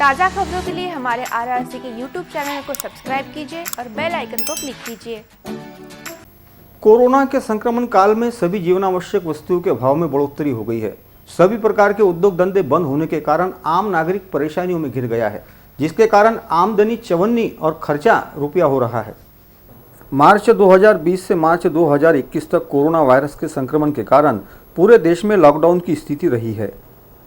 ताज़ा खबरों के लिए हमारे RRC के YouTube चैनल को सब्सक्राइब कीजिए और बेल आइकन को क्लिक कीजिए। कोरोना के संक्रमण काल में सभी जीवनावश्यक वस्तुओं के भाव में बढ़ोतरी हो गई है। सभी प्रकार के उद्योग धंधे बंद होने के कारण आम नागरिक परेशानियों में घिर गया है, जिसके कारण आमदनी चवन्नी और खर्चा रुपया हो रहा है। मार्च 2020 से मार्च 2021 तक कोरोना वायरस के संक्रमण के कारण पूरे देश में लॉकडाउन की स्थिति रही है।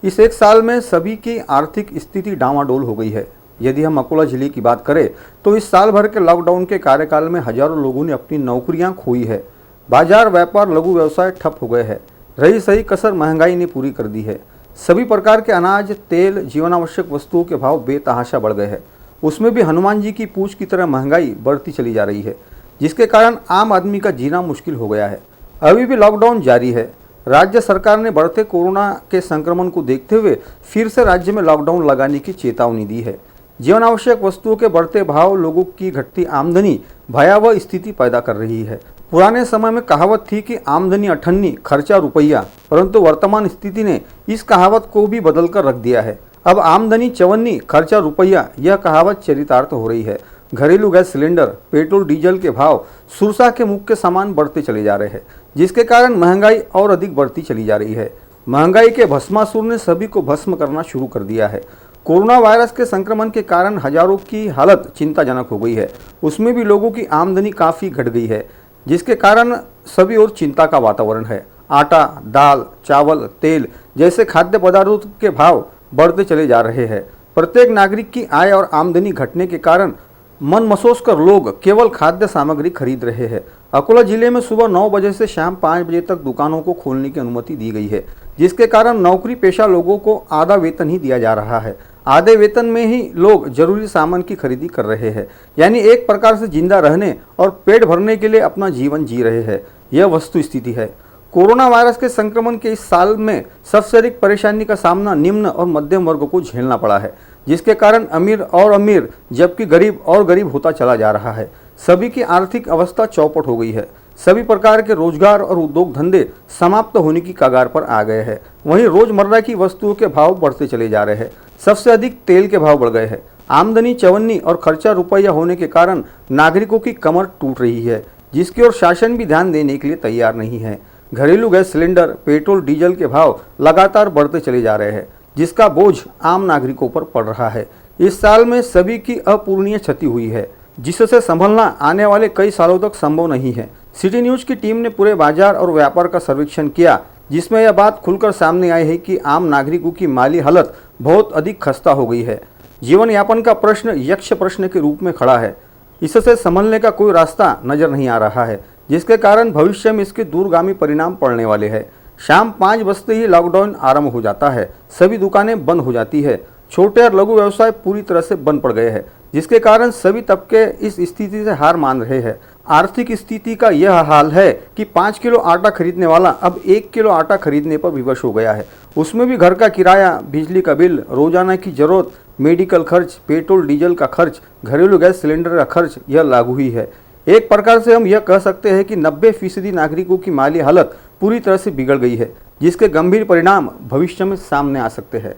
इस एक साल में सभी की आर्थिक स्थिति डामाडोल हो गई है। यदि हम अकोला जिले की बात करें तो इस साल भर के लॉकडाउन के कार्यकाल में हजारों लोगों ने अपनी नौकरियां खोई है। बाजार, व्यापार, लघु व्यवसाय ठप हो गए हैं। रही सही कसर महंगाई ने पूरी कर दी है। सभी प्रकार के अनाज, तेल, जीवनावश्यक वस्तुओं के भाव बेतहाशा बढ़ गए हैं। उसमें भी हनुमान जी की पूंछ की तरह महंगाई बढ़ती चली जा रही है, जिसके कारण आम आदमी का जीना मुश्किल हो गया है। अभी भी लॉकडाउन जारी है। राज्य सरकार ने बढ़ते कोरोना के संक्रमण को देखते हुए फिर से राज्य में लॉकडाउन लगाने की चेतावनी दी है। जीवनावश्यक वस्तुओं के बढ़ते भाव, लोगों की घटती आमदनी भयावह स्थिति पैदा कर रही है। पुराने समय में कहावत थी कि आमदनी अठन्नी, खर्चा रुपया, परंतु वर्तमान स्थिति ने इस कहावत को भी बदल कर रख दिया है। अब आमदनी चवन्नी, खर्चा रुपया, यह कहावत चरितार्थ हो रही है। घरेलू गैस सिलेंडर, पेट्रोल, डीजल के भाव सुरसा के मुख के समान बढ़ते चले जा रहे हैं, जिसके कारण महंगाई और अधिक बढ़ती चली जा रही है। महंगाई के भस्मासुर ने सभी को भस्म करना शुरू कर दिया है। कोरोना वायरस के संक्रमण के कारण हजारों की हालत चिंताजनक हो गई है। उसमें भी लोगों की आमदनी काफ़ी घट गई है, जिसके कारण सभी ओर चिंता का वातावरण है। आटा, दाल, चावल, तेल जैसे खाद्य पदार्थों के भाव बढ़ते चले जा रहे हैं। प्रत्येक नागरिक की आय और आमदनी घटने के कारण मन मसोस कर लोग केवल खाद्य सामग्री खरीद रहे हैं। अकोला जिले में सुबह 9 बजे से शाम 5 बजे तक दुकानों को खोलने की अनुमति दी गई है, जिसके कारण नौकरी पेशा लोगों को आधा वेतन ही दिया जा रहा है। आधे वेतन में ही लोग जरूरी सामान की खरीदी कर रहे हैं, यानी एक प्रकार से जिंदा रहने और पेट भरने के लिए अपना जीवन जी रहे हैं। यह वस्तु स्थिति है। कोरोना वायरस के संक्रमण के इस साल में सबसे अधिक परेशानी का सामना निम्न और मध्यम वर्ग को झेलना पड़ा है, जिसके कारण अमीर और अमीर जबकि गरीब और गरीब होता चला जा रहा है। सभी की आर्थिक अवस्था चौपट हो गई है। सभी प्रकार के रोजगार और उद्योग धंधे समाप्त होने की कगार पर आ गए हैं। वहीं रोजमर्रा की वस्तुओं के भाव बढ़ते चले जा रहे हैं। सबसे अधिक तेल के भाव बढ़ गए हैं। आमदनी चवन्नी और खर्चा रुपया होने के कारण नागरिकों की कमर टूट रही है, जिसकी ओर शासन भी ध्यान देने के लिए तैयार नहीं है। घरेलू गैस सिलेंडर, पेट्रोल, डीजल के भाव लगातार बढ़ते चले जा रहे हैं, जिसका बोझ आम नागरिकों पर पड़ रहा है। इस साल में सभी की अपूरणीय क्षति हुई है, जिससे संभलना आने वाले कई सालों तक संभव नहीं है। सिटी न्यूज़ की टीम ने पूरे बाजार और व्यापार का सर्वेक्षण किया, जिसमें यह बात खुलकर सामने आई है कि आम नागरिकों की माली हालत बहुत अधिक खस्ता हो गई है। जीवन यापन का प्रश्न यक्ष प्रश्न के रूप में खड़ा है। इससे संभलने का कोई रास्ता नजर नहीं आ रहा है, जिसके कारण भविष्य में इसके दूरगामी परिणाम पड़ने वाले हैं। शाम 5 बजते ही लॉकडाउन आरंभ हो जाता है। सभी दुकानें बंद हो जाती है। छोटे और लघु व्यवसाय पूरी तरह से बंद पड़ गए हैं, जिसके कारण सभी तबके इस स्थिति से हार मान रहे हैं। आर्थिक स्थिति का यह हाल है कि 5 किलो आटा खरीदने वाला अब 1 किलो आटा खरीदने पर विवश हो गया है। उसमें भी घर का किराया, बिजली का बिल, रोजाना की जरूरत, मेडिकल खर्च, पेट्रोल डीजल का खर्च, घरेलू गैस सिलेंडर का खर्च यह लागू ही है। एक प्रकार से हम यह कह सकते हैं कि 90% नागरिकों की माली हालत पूरी तरह से बिगड़ गई है, जिसके गंभीर परिणाम भविष्य में सामने आ सकते हैं।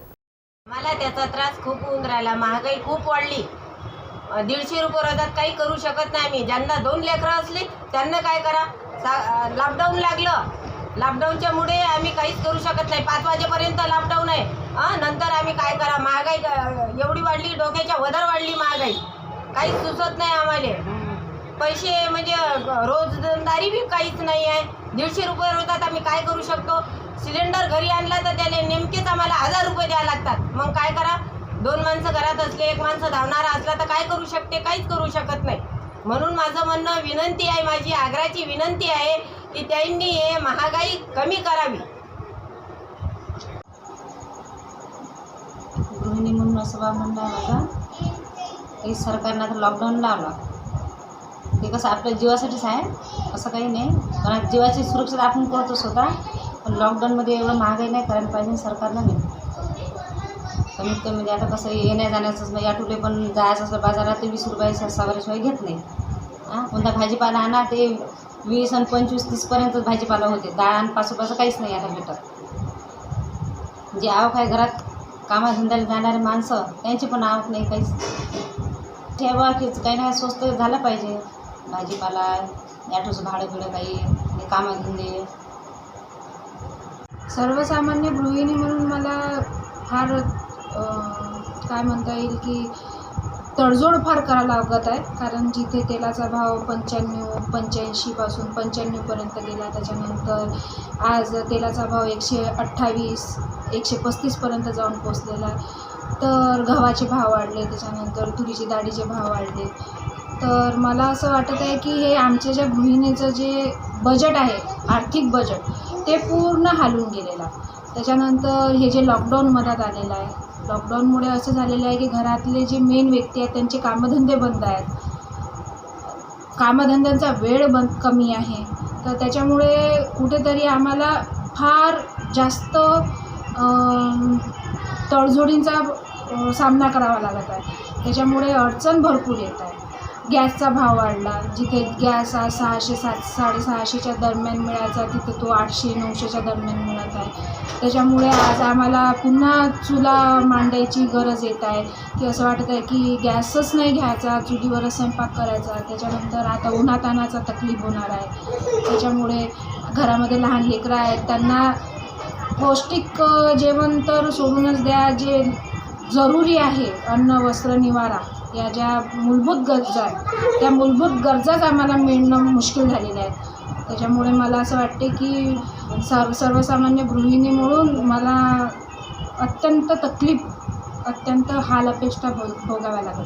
मला त्याचा त्रास खूप होऊन राहिला। महागाई खूप वाढली। 150 रुपये रोजात काही करू शकत नाही आम्ही। ज्यांना 2 लेकरं असली त्यांना काय करा? लॉकडाऊन लागलं। लॉकडाऊनच्या मुळे आम्ही काहीच करू शकत नाही। 5 वाजेपर्यंत लॉकडाऊन आहे। नंतर आम्ही काय करा? महागाई एवढी वाढली, डोक्याच्या वदर वाढली महागाई। काहीच सुचत नाही आम्हाला। पैसे म्हणजे रोजंदारी भी काहीच नाही आहे। 150 रुपये रोजात आम्ही काय करू शकतो? सिलेंडर घरी आणला तर त्याला नेमकेच आम्हाला 1000 रुपये द्यावे लागतात। मग काय करा? 2 माणसं घरात असले, 1 माणसं धावणारा असला तर काय करू शकते? काहीच करू शकत नाही। म्हणून माझं म्हणणं, विनंती आहे, माझी आग्रहाची विनंती आहे की त्यांनी हे महागाई कमी करावी। गृहिणी म्हणून असं म्हणणं आहे माझं की सरकारनं आता लॉकडाऊन लावलं, ते कसं आपल्या जीवासाठीच आहे, असं काही नाही। पण जीवाची सुरक्षा आपण करतो स्वतः, पण लॉकडाऊनमध्ये एवढं महागाई नाही करायला पाहिजे सरकारनं। नाही कमीत कमी म्हणजे आता कसं येण्या जाण्याचं ॲटोले पण जायचं असलं बाजारात ते 20 रुपये सवारीशिवाय घेत नाही। कोणता भाजीपाला आणा ते 20 आणि 25, 30पर्यंतच भाजीपाला होते। डाळ आणि 5 रुपयाचं काहीच नाही आता भेटत। जे आवक आहे घरात कामाधंद्याला जाणारे माणसं त्यांची पण आवक नाही काहीच. ठेवा की काही नाही स्वस्त झालं पाहिजे. भाजीपाला, ॲटोचं भाडं बिडं काही, हे कामाधंदे. सर्वसामान्य गृहिणी म्हणून मला फार काय म्हणता येईल की तडजोड फार करावं लागत आहे. कारण जिथे तेलाचा भाव 85 85पर्यंत गेला, त्याच्यानंतर आज तेलाचा भाव 128 135पर्यंत जाऊन पोचलेला आहे. तर गव्हाचे भाव वाढले, त्याच्यानंतर तुरीची डाळीचे भाव वाढले. तर मला असं वाटत आहे की हे आमच्या ज्या गृहिणीचं जे बजेट आहे, आर्थिक बजेट, ते पूर्ण हालून गेलेलं आहे. त्याच्यानंतर हे जे लॉकडाऊन मधात आलेलं आहे, लॉकडाऊनमुळे असं झालेलं आहे की घरातले जे मेन व्यक्ती आहेत त्यांचे कामधंदे बंद आहेत, कामधंद्यांचा वेळ कमी आहे. तर त्याच्यामुळे कुठेतरी आम्हाला फार जास्त तडजोडींचा सामना करावा लागत आहे. त्याच्यामुळे अडचण भरपूर येत आहे. गॅसचा भाव वाढला, जिथे गॅस 600-650च्या दरम्यान मिळायचा तिथे तो 800-900च्या दरम्यान मिळत आहे. त्याच्यामुळे आज आम्हाला पुन्हा चुला मांडायची गरज येत आहे की असं वाटत आहे की गॅसच नाही घ्यायचा, चुलीवरच स्वयंपाक करायचा. त्याच्यानंतर आता उन्हातान्हाचा तकलीफ होणार आहे. त्याच्यामुळे घरामध्ये लहान लेकरं आहेत, त्यांना पौष्टिक जेवण तर सोडूनच द्या, जे जरुरी आहे अन्न, वस्त्र, निवारा, या ज्या मूलभूत गरजा आहेत त्या मूलभूत गरजाच आम्हाला मिळणं मुश्किल झालेलं आहे. त्याच्यामुळे मला असं वाटते की सर्वसामान्य गृहिणी म्हणून मला अत्यंत हाल अपेष्टा भोगाव्या लागत.